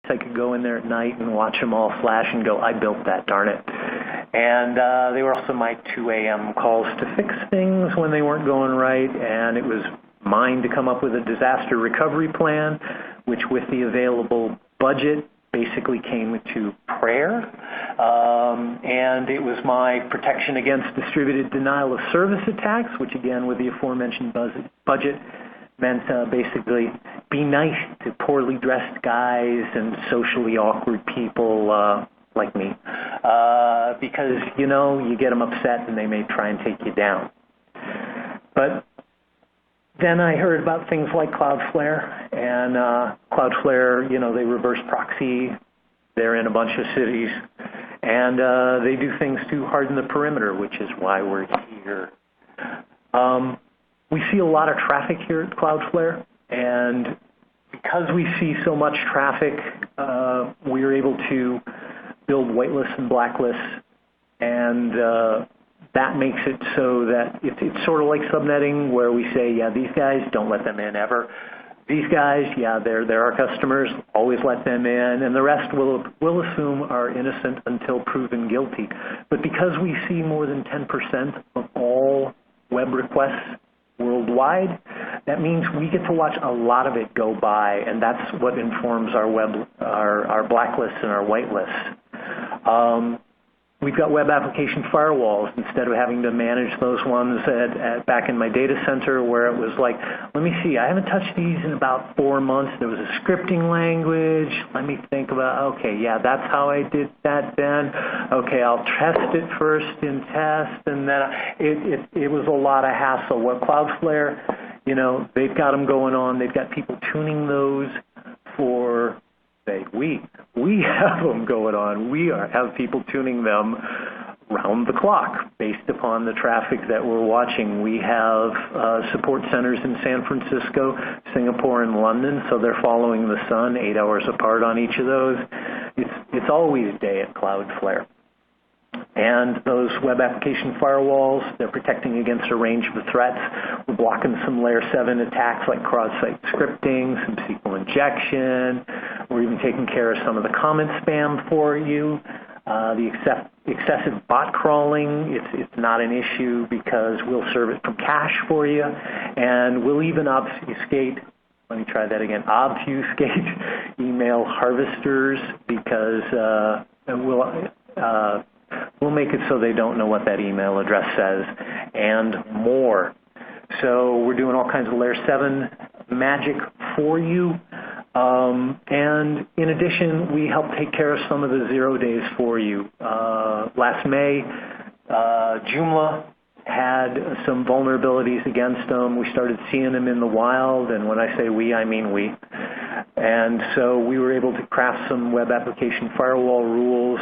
I could go in there at night and watch them all flash and go, I built that, darn it. And they were also my 2 a.m. calls to fix things when they weren't going right, and it was mine to come up with a disaster recovery plan, which with the available budget basically came to prayer. And it was my protection against distributed denial of service attacks, which again with the aforementioned budget meant basically be nice to poorly dressed guys and socially awkward people like me, because, you know, you get them upset and they may try and take you down. But then I heard about things like CloudFlare, and CloudFlare, you know, they reverse proxy. They're in a bunch of cities, and they do things to harden the perimeter, which is why we're here. We see a lot of traffic here at CloudFlare, and because we see so much traffic, we're able to build whitelists and blacklists, and that makes it so that it's sort of like subnetting, where we say, yeah, these guys, don't let them in ever. These guys, yeah, they're our customers, always let them in, and the rest we'll assume are innocent until proven guilty. But because we see more than 10% of all web requests worldwide, that means we get to watch a lot of it go by, and that's what informs our blacklists and our whitelists. We've got web application firewalls instead of having to manage those ones back in my data center, where it was like, let me see, I haven't touched these in about 4 months. There was a scripting language. Let me think about, okay, yeah, that's how I did that then. Okay, I'll test it first in test, and then it was a lot of hassle. What CloudFlare, you know, they've got them going on. They've got people tuning those for, we have them going on. We have people tuning them round the clock based upon the traffic that we're watching. We have support centers in San Francisco, Singapore, and London, so they're following the sun 8 hours apart on each of those. It's always day at CloudFlare. And those web application firewalls, they're protecting against a range of threats. We're blocking some layer 7 attacks like cross-site scripting, some SQL injection. We're even taking care of some of the comment spam for you. The excessive bot crawling, it's not an issue because we'll serve it from cache for you. And we'll even obfuscate email harvesters, because we'll make it so they don't know what that email address says, and more. So we're doing all kinds of layer 7 magic for you. And in addition, we help take care of some of the 0 days for you. Last May, Joomla had some vulnerabilities against them. We started seeing them in the wild, and when I say we, I mean we. And so we were able to craft some web application firewall rules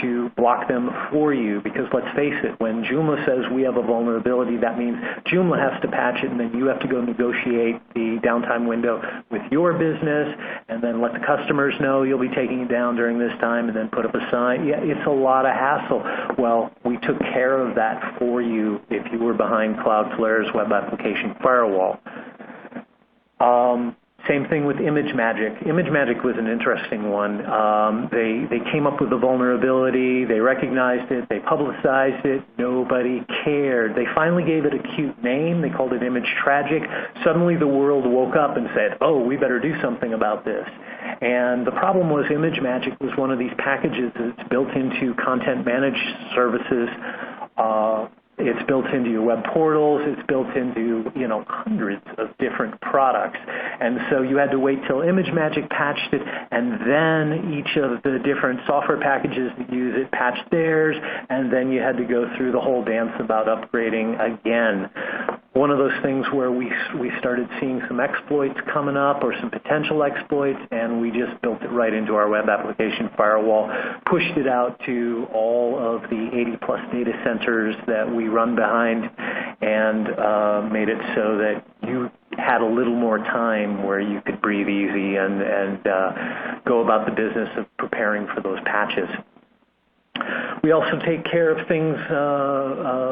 to block them for you, because let's face it, when Joomla says we have a vulnerability, that means Joomla has to patch it, and then you have to go negotiate the downtime window with your business, and then let the customers know you'll be taking it down during this time, and then put up a sign. Yeah, it's a lot of hassle. Well, we took care of that for you if you were behind Cloudflare's web application firewall. Same thing with ImageMagick. ImageMagick was an interesting one. They came up with a vulnerability. They recognized it. They publicized it. Nobody cared. They finally gave it a cute name. They called it Image Tragic. Suddenly the world woke up and said, oh, we better do something about this. And the problem was ImageMagick was one of these packages that's built into content managed services. It's built into your web portals. It's built into, you know, hundreds of different products. And so you had to wait till ImageMagick patched it, and then each of the different software packages that use it patched theirs, and then you had to go through the whole dance about upgrading again. One of those things where we started seeing some exploits coming up, or some potential exploits, and we just built it right into our web application firewall, pushed it out to all of the 80-plus data centers that we run behind, and made it so that you had a little more time where you could breathe easy and go about the business of preparing for those patches. We also take care of things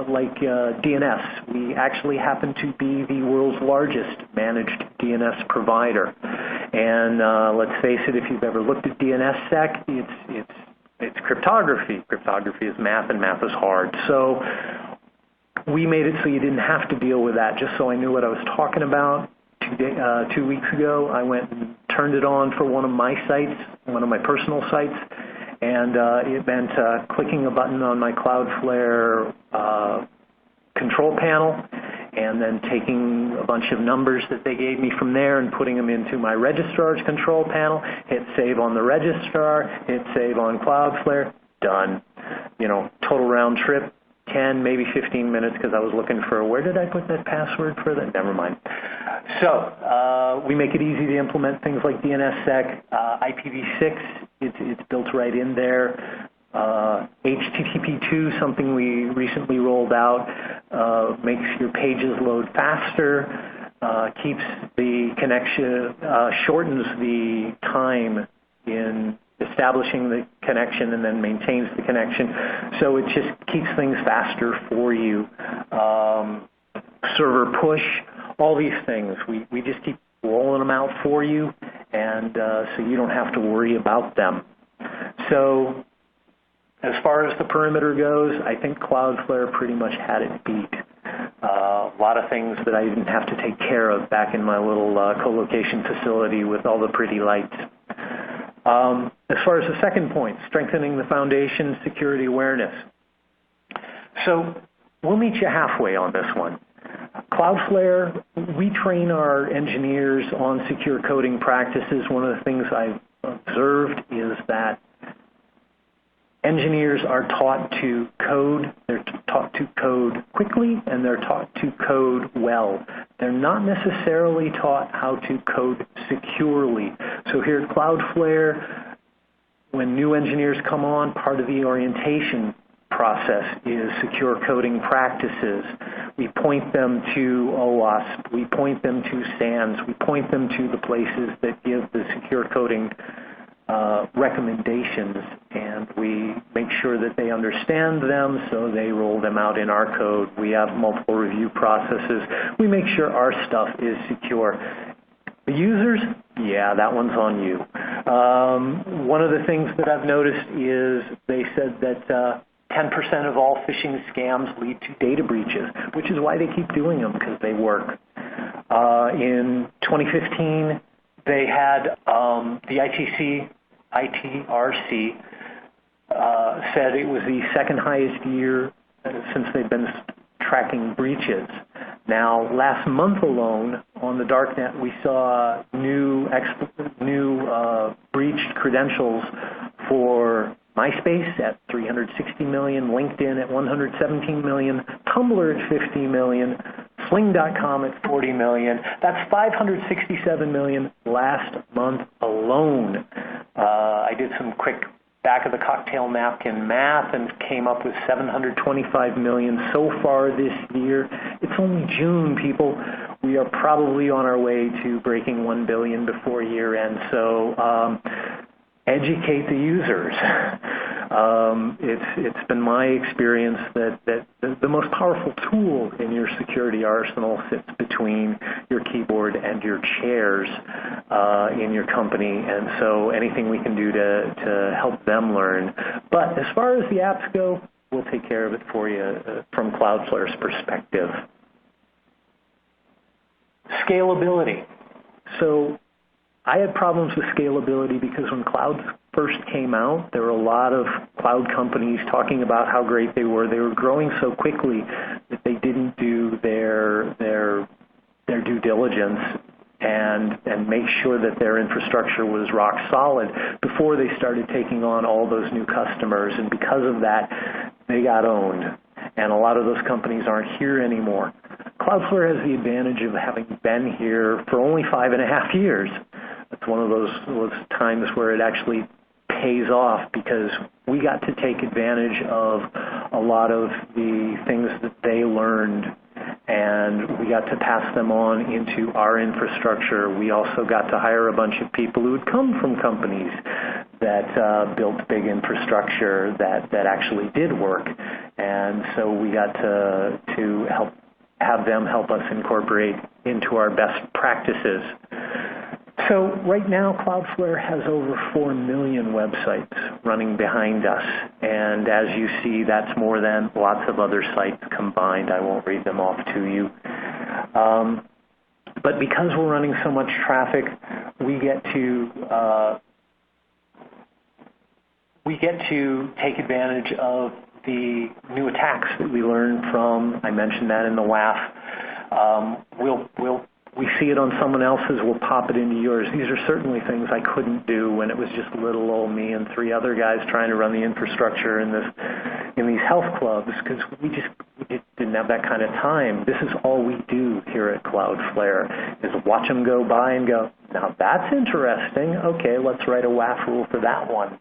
like DNS. We actually happen to be the world's largest managed DNS provider. And let's face it, if you've ever looked at DNSSEC, it's cryptography. Cryptography is math, and math is hard. So we made it so you didn't have to deal with that. Just so I knew what I was talking about, 2 weeks ago, I went and turned it on for one of my sites, one of my personal sites, and it meant clicking a button on my CloudFlare control panel, and then taking a bunch of numbers that they gave me from there and putting them into my registrar's control panel, hit save on the registrar, hit save on CloudFlare, done. You know, total round trip, 10, maybe 15 minutes, because I was looking for, where did I put that password for that? Never mind. So we make it easy to implement things like DNSSEC, IPv6, it's built right in there. HTTP2, something we recently rolled out, makes your pages load faster, keeps the connection, shortens the time in establishing the connection, and then maintains the connection. So it just keeps things faster for you. Server push, all these things. We just keep rolling them out for you, and so you don't have to worry about them. So as far as the perimeter goes, I think Cloudflare pretty much had it beat. A lot of things that I didn't have to take care of back in my little co-location facility with all the pretty lights. As far as the second point, strengthening the foundation, security awareness. So we'll meet you halfway on this one. Cloudflare, we train our engineers on secure coding practices. One of the things I've observed is that engineers are taught to code. They're taught to code quickly, and they're taught to code well. They're not necessarily taught how to code securely. So here at Cloudflare, when new engineers come on, part of the orientation process is secure coding practices. We point them to OWASP. We point them to SANS. We point them to the places that give the secure coding recommendations, and we make sure that they understand them, so they roll them out in our code. We have multiple review processes. We make sure our stuff is secure. The users, yeah, that one's on you. One of the things that I've noticed is they said that 10% of all phishing scams lead to data breaches, which is why they keep doing them, because they work. In 2015, they had the ITRC said it was the second highest year since they've been tracking breaches. Now, last month alone, on the darknet, we saw new breached credentials for MySpace at 360 million, LinkedIn at 117 million, Tumblr at 50 million, Sling.com at 40 million. That's 567 million last month alone. I did some quick back of the cocktail napkin math and came up with 725 million so far this year. It's only June, people. We are probably on our way to breaking 1 billion before year end. So educate the users. It's been my experience that the most powerful tool in your security arsenal sits between your keyboard and your chairs in your company, and so anything we can do to help them learn. But as far as the apps go, we'll take care of it for you from Cloudflare's perspective. Scalability. So I had problems with scalability because when cloud first came out, there were a lot of cloud companies talking about how great they were. They were growing so quickly that they didn't do their due diligence and make sure that their infrastructure was rock solid before they started taking on all those new customers. And because of that, they got owned. And a lot of those companies aren't here anymore. Cloudflare has the advantage of having been here for only 5.5 years. It's one of those times where it actually pays off because we got to take advantage of a lot of the things that they learned, and we got to pass them on into our infrastructure. We also got to hire a bunch of people who had come from companies that built big infrastructure that actually did work, and so we got to have them help us incorporate into our best practices. So right now, CloudFlare has over 4 million websites running behind us. And as you see, that's more than lots of other sites combined. I won't read them off to you. But because we're running so much traffic, we get to take advantage of the new attacks that we learn from. I mentioned that in the WAF. We see it on someone else's, we'll pop it into yours. These are certainly things I couldn't do when it was just little old me and 3 other guys trying to run the infrastructure in these health clubs, because we didn't have that kind of time. This is all we do here at CloudFlare, is watch them go by and go, now that's interesting. Okay, let's write a WAF rule for that one.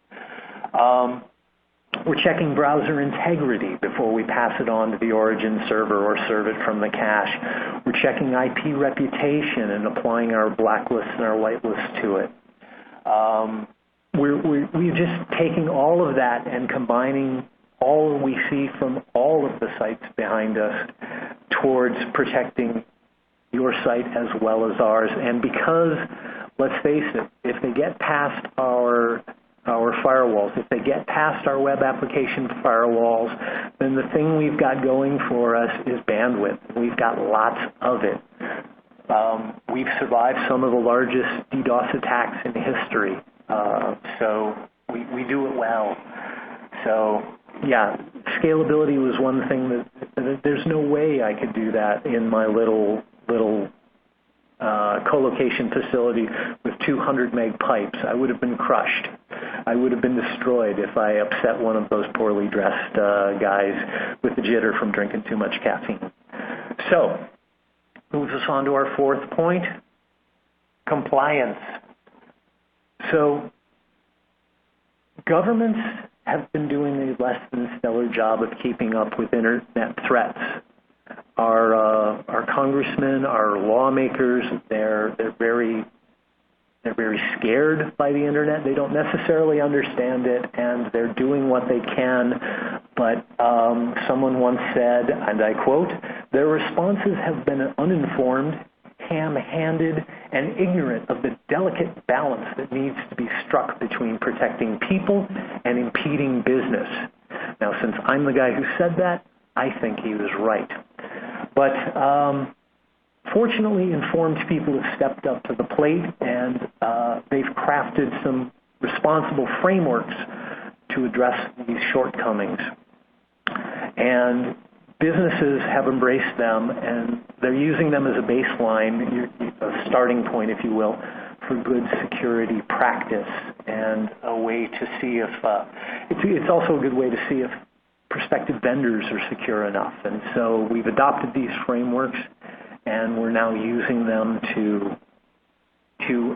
We're checking browser integrity before we pass it on to the origin server or serve it from the cache. We're checking IP reputation and applying our blacklist and our whitelist to it. We're just taking all of that and combining all we see from all of the sites behind us towards protecting your site as well as ours. And because, let's face it, if they get past our firewalls, if they get past our web application firewalls, then the thing we've got going for us is bandwidth. We've got lots of it. We've survived some of the largest DDoS attacks in history, so we do it well. So, yeah, scalability was one thing that there's no way I could do that in my little co-location facility with 200 meg pipes. I would have been crushed. I would have been destroyed if I upset one of those poorly dressed guys with the jitter from drinking too much caffeine. So, moves us on to our 4th point, compliance. So, governments have been doing a less than stellar job of keeping up with internet threats. Our congressmen, our lawmakers, they're very scared by the internet. They don't necessarily understand it, and they're doing what they can. But someone once said, and I quote, "Their responses have been uninformed, ham-handed, and ignorant of the delicate balance that needs to be struck between protecting people and impeding business." Now, since I'm the guy who said that, I think he was right. But fortunately, informed people have stepped up to the plate, and they've crafted some responsible frameworks to address these shortcomings. And businesses have embraced them, and they're using them as a baseline, a starting point, if you will, for good security practice, and a way to see if it's also a good way to see if prospective vendors are secure enough. And so we've adopted these frameworks, and we're now using them to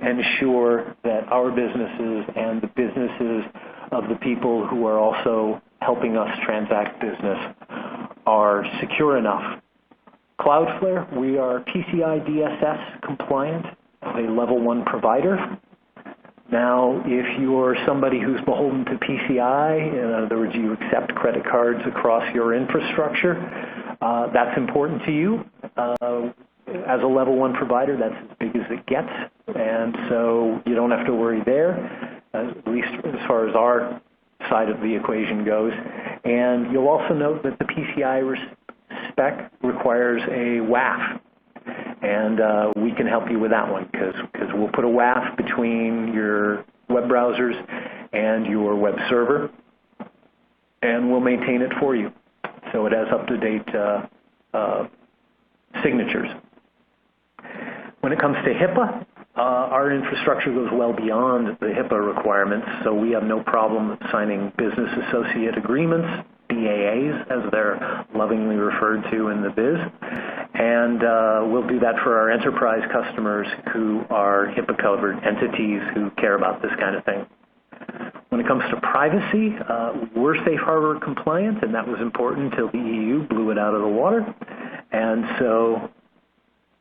ensure that our businesses and the businesses of the people who are also helping us transact business are secure enough. CloudFlare, we are PCI DSS compliant, a level 1 provider. Now, if you're somebody who's beholden to PCI, in other words, you accept credit cards across your infrastructure, that's important to you. As a level 1 provider, that's as big as it gets, and so you don't have to worry there, at least as far as our side of the equation goes. And you'll also note that the PCI spec requires a WAF. And we can help you with that one, because we'll put a WAF between your web browsers and your web server, and we'll maintain it for you. So it has up-to-date signatures. When it comes to HIPAA, our infrastructure goes well beyond the HIPAA requirements, so we have no problem signing business associate agreements, BAAs, as they're lovingly referred to in the biz. And we'll do that for our enterprise customers who are HIPAA-covered entities who care about this kind of thing. When it comes to privacy, we're safe harbor compliant, and that was important until the EU blew it out of the water. And so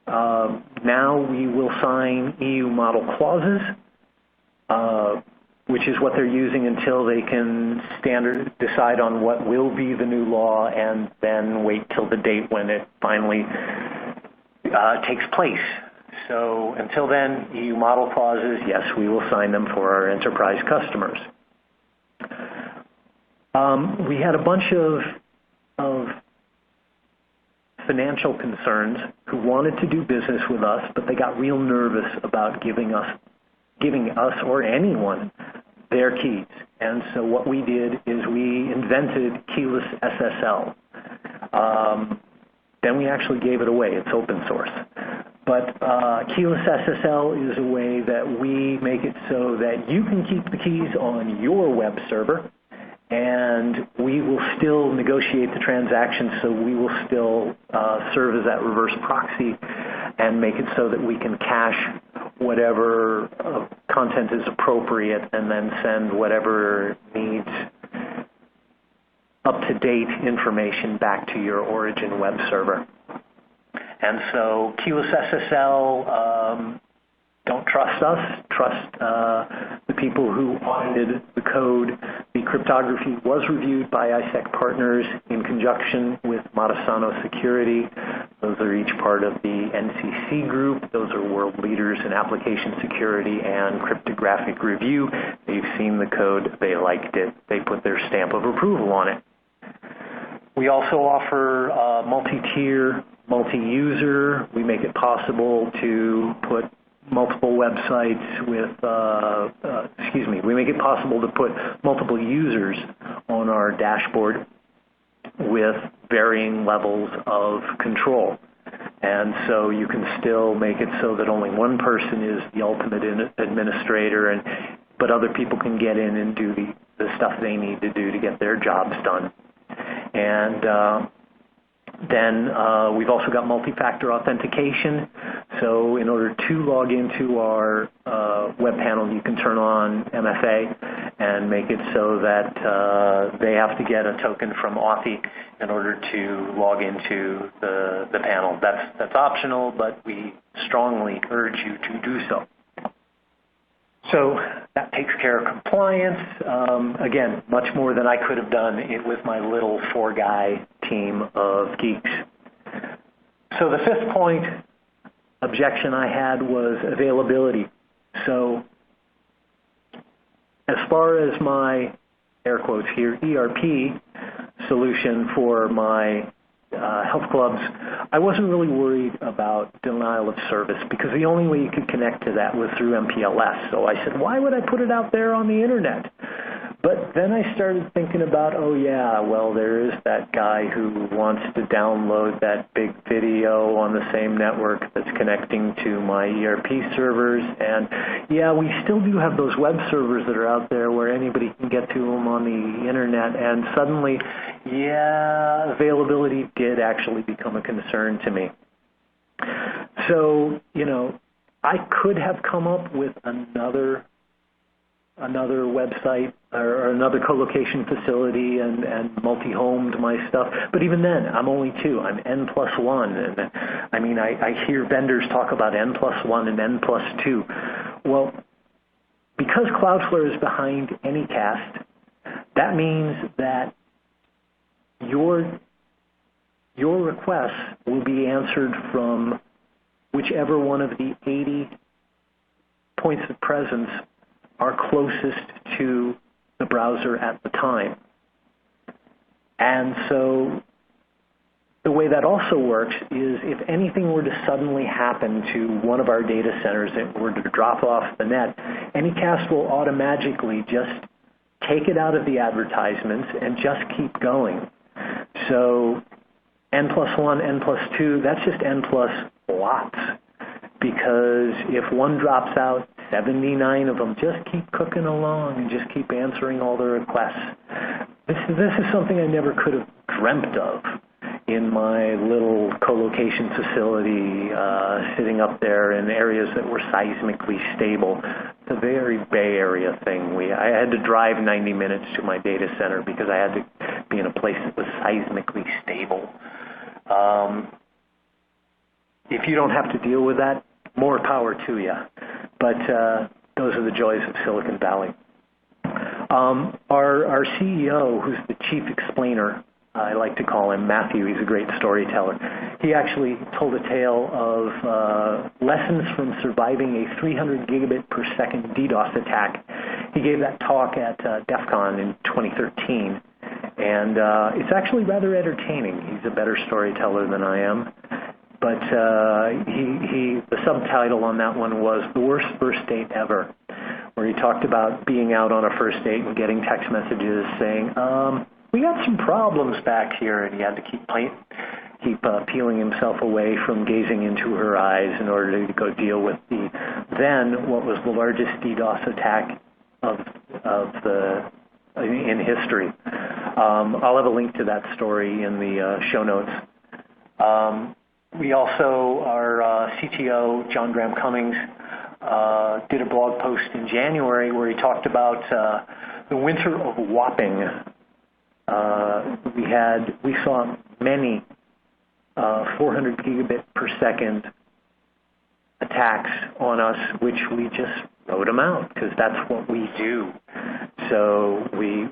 now we will sign EU model clauses, which is what they're using until they can decide on what will be the new law, and then wait till the date when it finally takes place. So until then, EU model clauses, yes, we will sign them for our enterprise customers. We had a bunch of financial concerns who wanted to do business with us, but they got real nervous about giving us or anyone their keys. And so what we did is we invented keyless SSL. Then we actually gave it away. It's open source. But keyless SSL is a way that we make it so that you can keep the keys on your web server, and we will still negotiate the transactions, so we will still serve as that reverse proxy and make it so that we can cache whatever content is appropriate and then send whatever needs up-to-date information back to your origin web server. And so keyless SSL, don't trust us, trust the people who audited the code. The cryptography was reviewed by ISEC partners in conjunction with Matasano Security. Those are each part of the NCC group. Those are world leaders in application security and cryptographic review. They've seen the code, they liked it, they put their stamp of approval on it. We also offer multi-tier, multi-user. We make it possible to put multiple websites with, we make it possible to put multiple users on our dashboard with varying levels of control. And so you can still make it so that only one person is the ultimate administrator, but other people can get in and do the stuff they need to do to get their jobs done. And then we've also got multi-factor authentication. So in order to log into our web panel, you can turn on MFA and make it so that they have to get a token from Authy in order to log into the panel. That's optional, but we strongly urge you to do so. So that takes care of compliance. Again, much more than I could have done with my little 4-guy team of geeks. So the fifth point objection I had was availability. So as far as my, air quotes here, ERP solution for my health clubs, I wasn't really worried about denial of service because the only way you could connect to that was through MPLS. So I said, why would I put it out there on the internet? But then I started thinking about, oh yeah, well, there is that guy who wants to download that big video on the same network that's connecting to my ERP servers. And yeah, we still do have those web servers that are out there where anybody can get to them on the internet. And suddenly, yeah, availability did actually become a concern to me. So, I could have come up with another website or another co-location facility and multi-homed my stuff. But even then, I'm only 2. I'm N+1. And I mean, I hear vendors talk about N+1 and N+2. Well, because CloudFlare is behind Anycast, that means that your requests will be answered from whichever one of the 80 points of presence are closest to the browser at the time. And so the way that also works is if anything were to suddenly happen to one of our data centers that were to drop off the net, Anycast will automatically just take it out of the advertisements and just keep going. So N+1, N+2, that's just N plus lots. Because if one drops out, 79 of them just keep cooking along and just keep answering all the requests. This is something I never could have dreamt of in my little co-location facility sitting up there in areas that were seismically stable. It's a very Bay Area thing. I had to drive 90 minutes to my data center because I had to be in a place that was seismically stable. If you don't have to deal with that, more power to you. But those are the joys of Silicon Valley. Our CEO, who's the chief explainer, I like to call him Matthew, he's a great storyteller. he actually told a tale of lessons from surviving a 300 gigabit per second DDoS attack. He gave that talk at DEF CON in 2013, and it's actually rather entertaining. He's a better storyteller than I am. But the subtitle on that one was The Worst First Date Ever, where he talked about being out on a first date and getting text messages saying, we got some problems back here, and he had to keep peeling himself away from gazing into her eyes in order to go deal with what was the largest DDoS attack in history. I'll have a link to that story in the show notes. We also, our CTO, John Graham Cummings, did a blog post in January where he talked about the winter of whopping. We saw many 400 gigabit per second attacks on us, which we just wrote them out because that's what we do. So we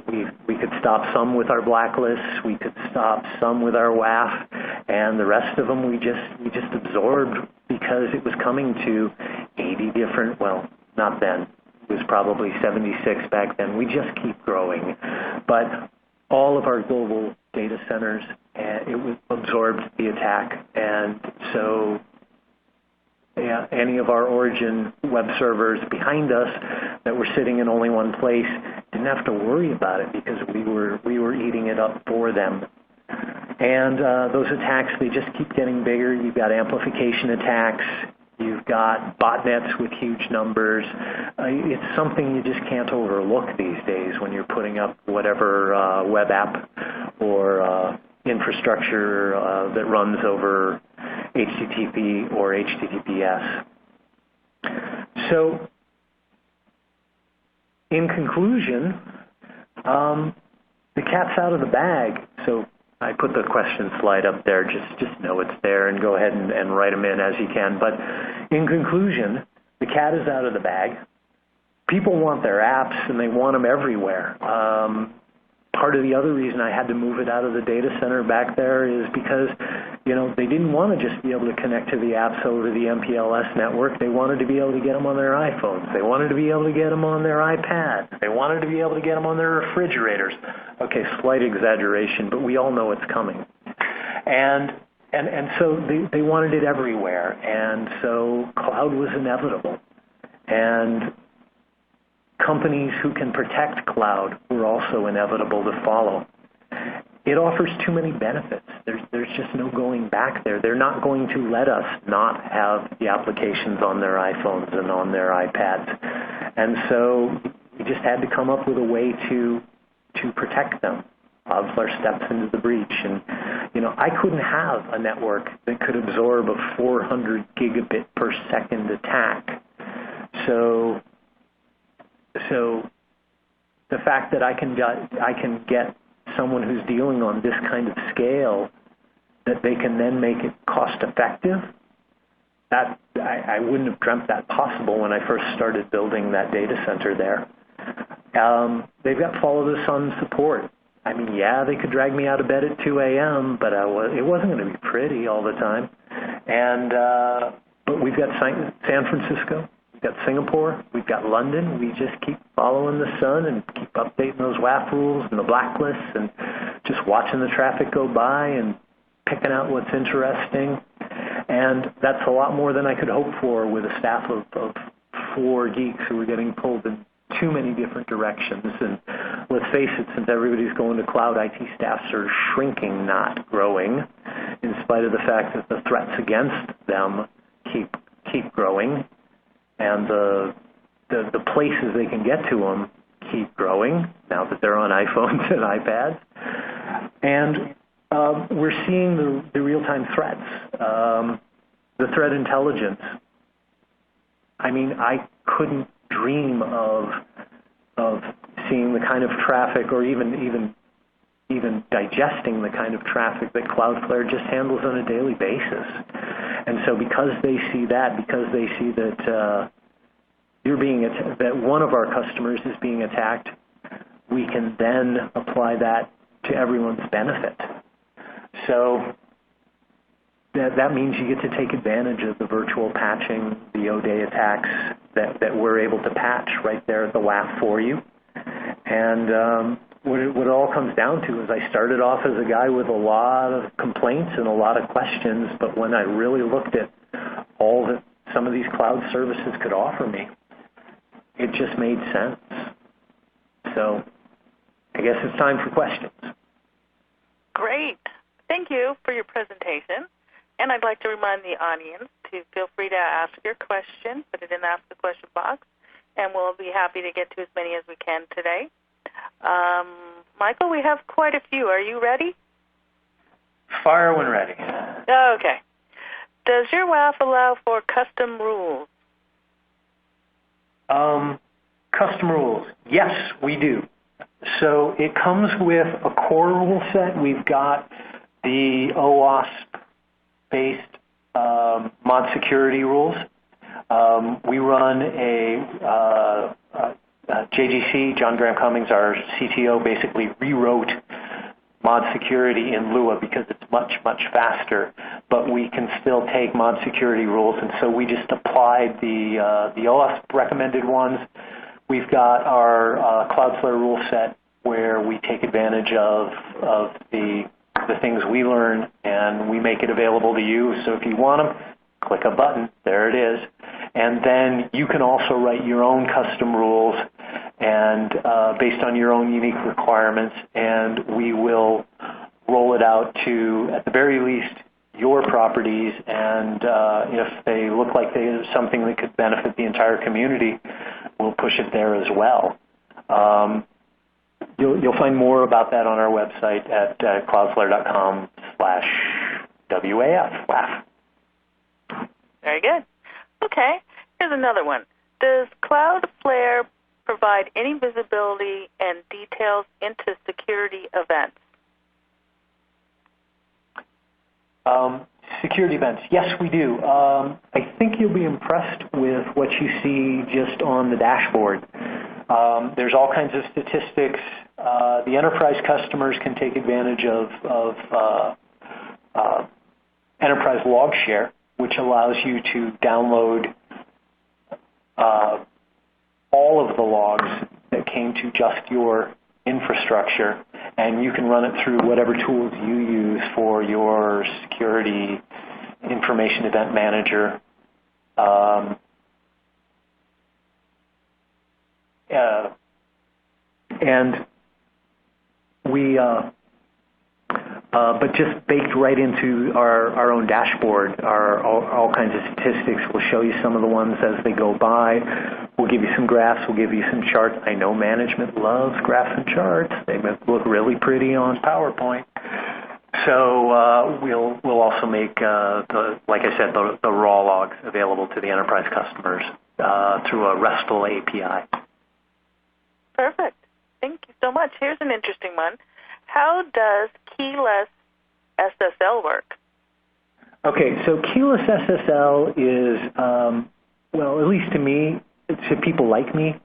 could stop some with our blacklists, we could stop some with our WAF, and the rest of them we just absorbed because it was coming to 80 different. Well, not then. It was probably 76 back then. We just keep growing, but all of our global data centers, it was absorbed the attack, and so. Yeah, any of our origin web servers behind us that were sitting in only one place didn't have to worry about it because we were eating it up for them. And those attacks, they just keep getting bigger. You've got amplification attacks. You've got botnets with huge numbers. It's something you just can't overlook these days when you're putting up whatever web app or infrastructure that runs over HTTP or HTTPS. So, in conclusion, the cat's out of the bag. So I put the question slide up there. Just know it's there and go ahead and write them in as you can. But in conclusion, the cat is out of the bag. People want their apps and they want them everywhere. Part of the other reason I had to move it out of the data center back there is because, they didn't want to just be able to connect to the apps over the MPLS network. They wanted to be able to get them on their iPhones. They wanted to be able to get them on their iPads. They wanted to be able to get them on their refrigerators. Okay, slight exaggeration, but we all know it's coming. And so they wanted it everywhere. And so cloud was inevitable. And companies who can protect cloud were also inevitable to follow. It offers too many benefits. There's just no going back there. They're not going to let us not have the applications on their iPhones and on their iPads. And so we just had to come up with a way to protect them. CloudFlare steps into the breach. And, I couldn't have a network that could absorb a 400 gigabit per second attack. So the fact that I can get someone who's dealing on this kind of scale, that they can then make it cost effective, that I wouldn't have dreamt that possible when I first started building that data center there. They've got follow the sun support. I mean, yeah, they could drag me out of bed at 2 a.m., but it wasn't going to be pretty all the time. And but we've got San Francisco. We've got Singapore, we've got London. We just keep following the sun and keep updating those WAF rules and the blacklists and just watching the traffic go by and picking out what's interesting. And that's a lot more than I could hope for with a staff of 4 geeks who are getting pulled in too many different directions. And let's face it, since everybody's going to cloud, IT staffs are shrinking, not growing, in spite of the fact that the threats against them keep growing. And the places they can get to them keep growing now that they're on iPhones and iPads. And we're seeing the real-time threats, the threat intelligence. I mean, I couldn't dream of seeing the kind of traffic or even digesting the kind of traffic that CloudFlare just handles on a daily basis. And so because they see that, because they see that that one of our customers is being attacked, we can then apply that to everyone's benefit. So that means you get to take advantage of the virtual patching, the O-Day attacks that we're able to patch right there at the WAF for you. And what it all comes down to is I started off as a guy with a lot of complaints and a lot of questions, but when I really looked at all that some of these cloud services could offer me, it just made sense. So I guess it's time for questions. Great. Thank you for your presentation. And I'd like to remind the audience to feel free to ask your question, put it in the Ask the Question box, and we'll be happy to get to as many as we can today. Michael, we have quite a few. Are you ready? Fire when ready. Okay. Does your WAF allow for custom rules? Custom rules. Yes, we do. So it comes with a core rule set. We've got the OWASP-based mod security rules. We run a JGC, John Graham Cummings, our CTO, basically rewrote mod security in Lua because it's much, much faster, but we can still take mod security rules, and so we just applied the OWASP recommended ones. We've got our CloudFlare rule set where we take advantage of the things we learn and we make it available to you. So if you want them, click a button, there it is. And then you can also write your own custom rules and based on your own unique requirements, and we will roll it out to, at the very least, your properties, and if they look like there's something that could benefit the entire community, we'll push it there as well. You'll find more about that on our website at cloudflare.com/WAF. Very good. Okay, here's another one. Does Cloudflare provide any visibility and details into security events? Security events, yes, we do. I think you'll be impressed with what you see just on the dashboard. There's all kinds of statistics. The enterprise customers can take advantage of enterprise log share, which allows you to download all of the logs that came to just your infrastructure, and you can run it through whatever tools you use for your security information event manager. And we, but just baked right into our own dashboard are all kinds of statistics. We'll show you some of the ones as they go by. We'll give you some graphs. We'll give you some charts. I know management loves graphs and charts. They look really pretty on PowerPoint. So we'll also make, like I said, the raw logs available to the enterprise customers through a RESTful API. Perfect. Thank you so much. Here's an interesting one. How does keyless SSL work? Okay, so keyless SSL is, well, at least to me, to people like me,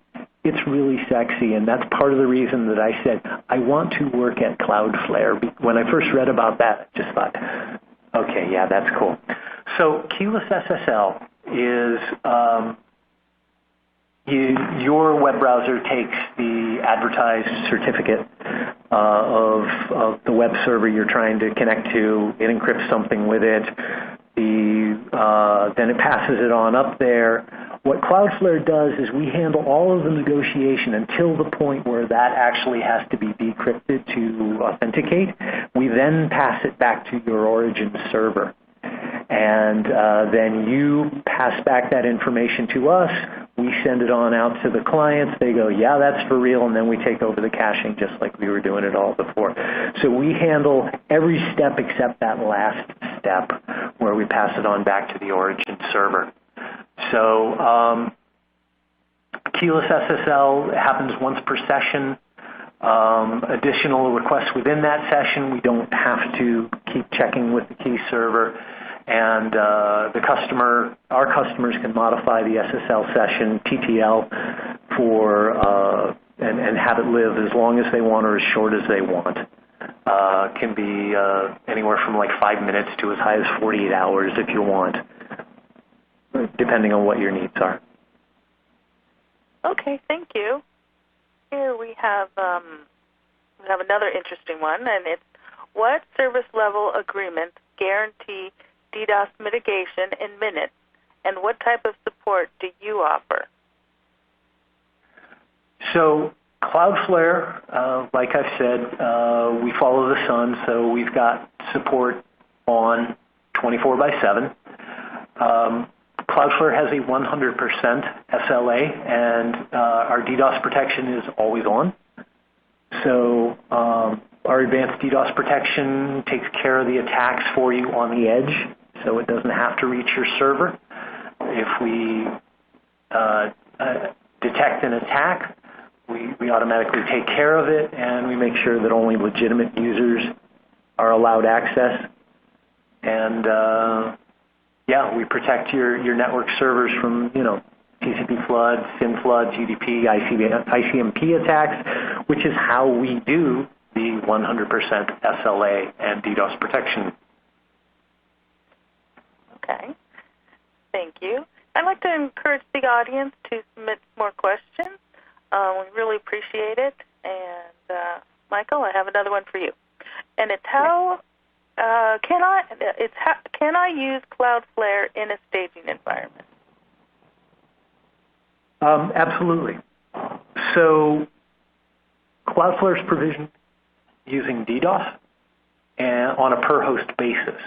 it's really sexy, and that's part of the reason that I said I want to work at Cloudflare. When I first read about that, I just thought, okay, yeah, that's cool. So keyless SSL is your web browser takes the advertised certificate of the web server you're trying to connect to. It encrypts something with it. Then it passes it on up there. What Cloudflare does is we handle all of the negotiation until the point where that actually has to be decrypted to authenticate. We then pass it back to your origin server. And then you pass back that information to us. We send it on out to the clients. They go, yeah, that's for real, and then we take over the caching just like we were doing it all before. So we handle every step except that last step where we pass it on back to the origin server. So keyless SSL happens once per session. Additional requests within that session, we don't have to keep checking with the key server. And our customers can modify the SSL session, TTL, for and have it live as long as they want or as short as they want. can be anywhere from like 5 minutes to as high as 48 hours if you want, depending on what your needs are. Okay, thank you. Here we have another interesting one, and it's what service level agreements guarantee DDoS mitigation in minutes, and what type of support do you offer? So CloudFlare, like I've said, we follow the sun, so we've got support on 24 by 7. CloudFlare has a 100% SLA, and our DDoS protection is always on. So our advanced DDoS protection takes care of the attacks for you on the edge, so it doesn't have to reach your server. If we detect an attack, we automatically take care of it, and we make sure that only legitimate users are allowed access. And yeah, we protect your network servers from, TCP floods, SYN floods, UDP, ICMP attacks, which is how we do the 100% SLA and DDoS protection. Okay, thank you. I'd like to encourage the audience to submit more questions. We really appreciate it. And Michael, I have another one for you. And it's can I use CloudFlare in a staging environment? Absolutely. So CloudFlare is provisioned using DDoS and on a per host basis.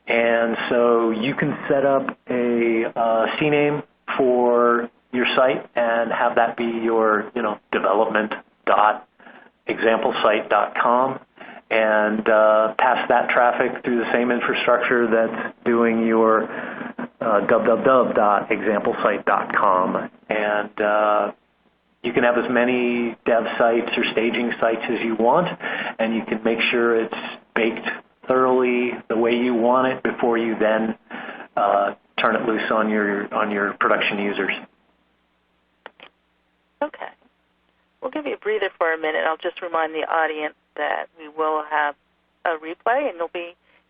And so you can set up a CNAME for your site and have that be your, development.examplesite.com and pass that traffic through the same infrastructure that's doing your www.examplesite.com. And you can have as many dev sites or staging sites as you want, and you can make sure it's baked thoroughly the way you want it before you then turn it loose on your production users. Okay. We'll give you a breather for a minute. I'll just remind the audience that we will have a replay, and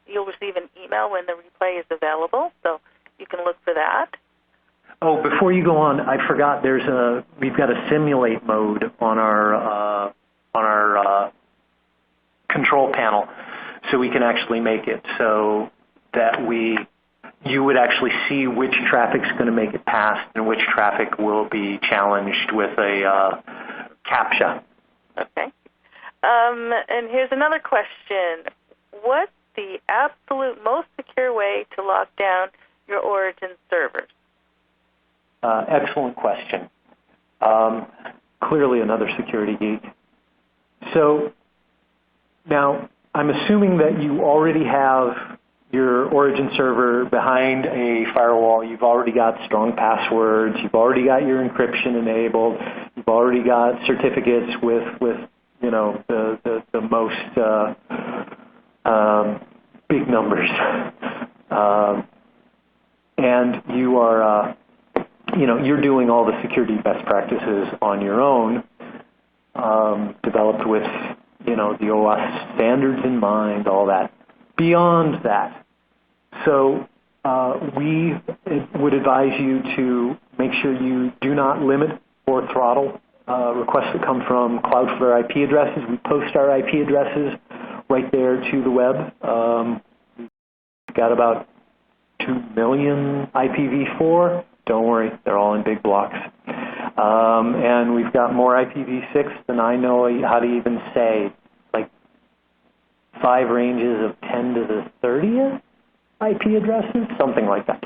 you'll receive an email when the replay is available, so you can look for that. Oh, before you go on, I forgot. We've got a simulate mode on our control panel, so we can actually make it so that you would actually see which traffic's going to make it past and which traffic will be challenged with a CAPTCHA. Okay. And here's another question. What's the absolute most secure way to lock down your origin servers? Excellent question. Clearly another security geek. So now I'm assuming that you already have your origin server behind a firewall. You've already got strong passwords. You've already got your encryption enabled. You've already got certificates with the most big numbers. And you are, you're doing all the security best practices on your own, developed with, the OS standards in mind, all that. Beyond that, so we would advise you to make sure you do not limit or throttle requests that come from CloudFlare IP addresses. We post our IP addresses right there to the web. We've got about 2 million IPv4. Don't worry, they're all in big blocks. And we've got more IPv6 than I know how to even say, like 5 ranges of 10 to the 30th IP addresses, something like that.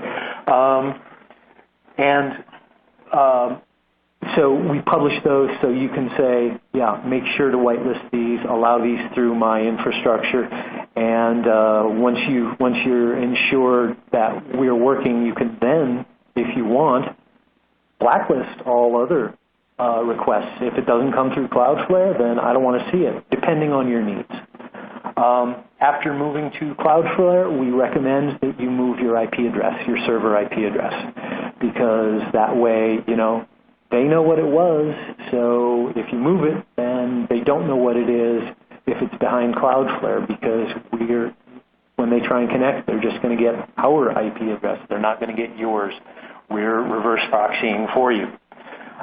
So we publish those so you can say, make sure to whitelist these, allow these through my infrastructure, and once you're ensured that we're working, you can then, if you want, blacklist all other requests. If it doesn't come through CloudFlare, then I don't want to see it, depending on your needs. After moving to CloudFlare, we recommend that you move your IP address, your server IP address, because that way, they know what it was, so if you move it, then they don't know what it is, if it's behind CloudFlare, because when they try and connect, they're just going to get our IP address. They're not going to get yours. We're reverse proxying for you.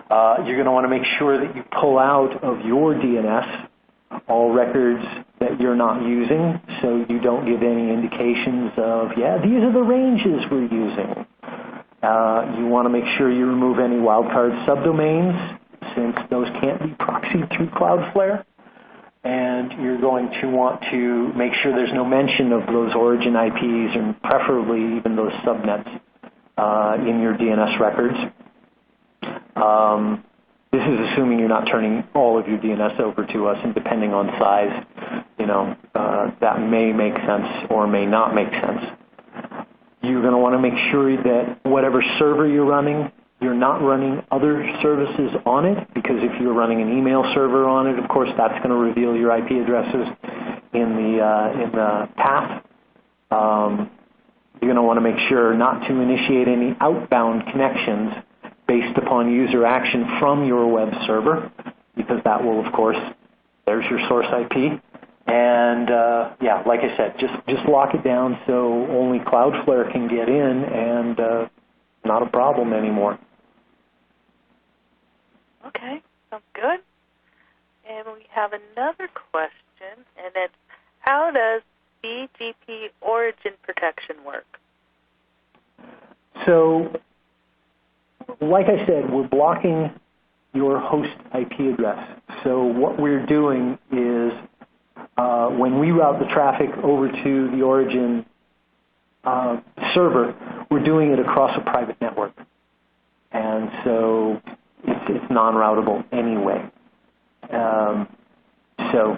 You're going to want to make sure that you pull out of your DNS all records that you're not using, so you don't give any indications of, yeah, these are the ranges we're using. You want to make sure you remove any wildcard subdomains, since those can't be proxied through CloudFlare. And you're going to want to make sure there's no mention of those origin IPs, and preferably even those subnets in your DNS records. This is assuming you're not turning all of your DNS over to us, and depending on size, that may make sense or may not make sense. You're going to want to make sure that whatever server you're running, you're not running other services on it, because if you're running an email server on it, of course, that's going to reveal your IP addresses in the path. You're going to want to make sure not to initiate any outbound connections based upon user action from your web server, because that will, of course, there's your source IP. And yeah, like I said, just lock it down so only CloudFlare can get in, and not a problem anymore. Okay, sounds good. And we have another question, and it's, how does BGP origin protection work? So, like I said, we're blocking your host IP address. So what we're doing is when we route the traffic over to the origin server, we're doing it across a private network. And so it's non-routable anyway. So,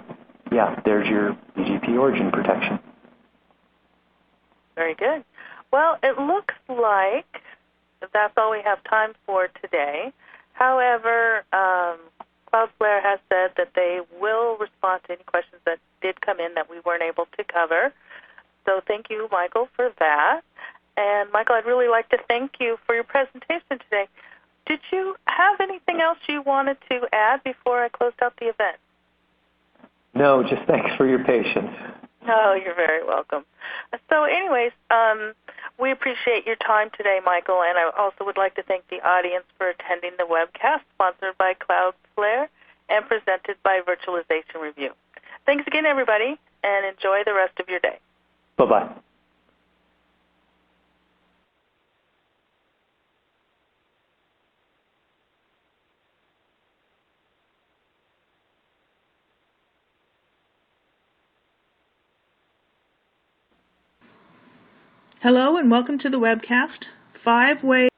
yeah, there's your BGP origin protection. Very good. Well, it looks like that's all we have time for today. However, CloudFlare has said that they will respond to any questions that did come in that we weren't able to cover. So thank you, Michael, for that. And, Michael, I'd really like to thank you for your presentation today. Did you have anything else you wanted to add before I closed out the event? No, just thanks for your patience. No, you're very welcome. So anyways, we appreciate your time today, Michael, and I also would like to thank the audience for attending the webcast sponsored by CloudFlare and presented by Virtualization Review. Thanks again, everybody, and enjoy the rest of your day. Bye-bye. Hello and welcome to the webcast, 5 Ways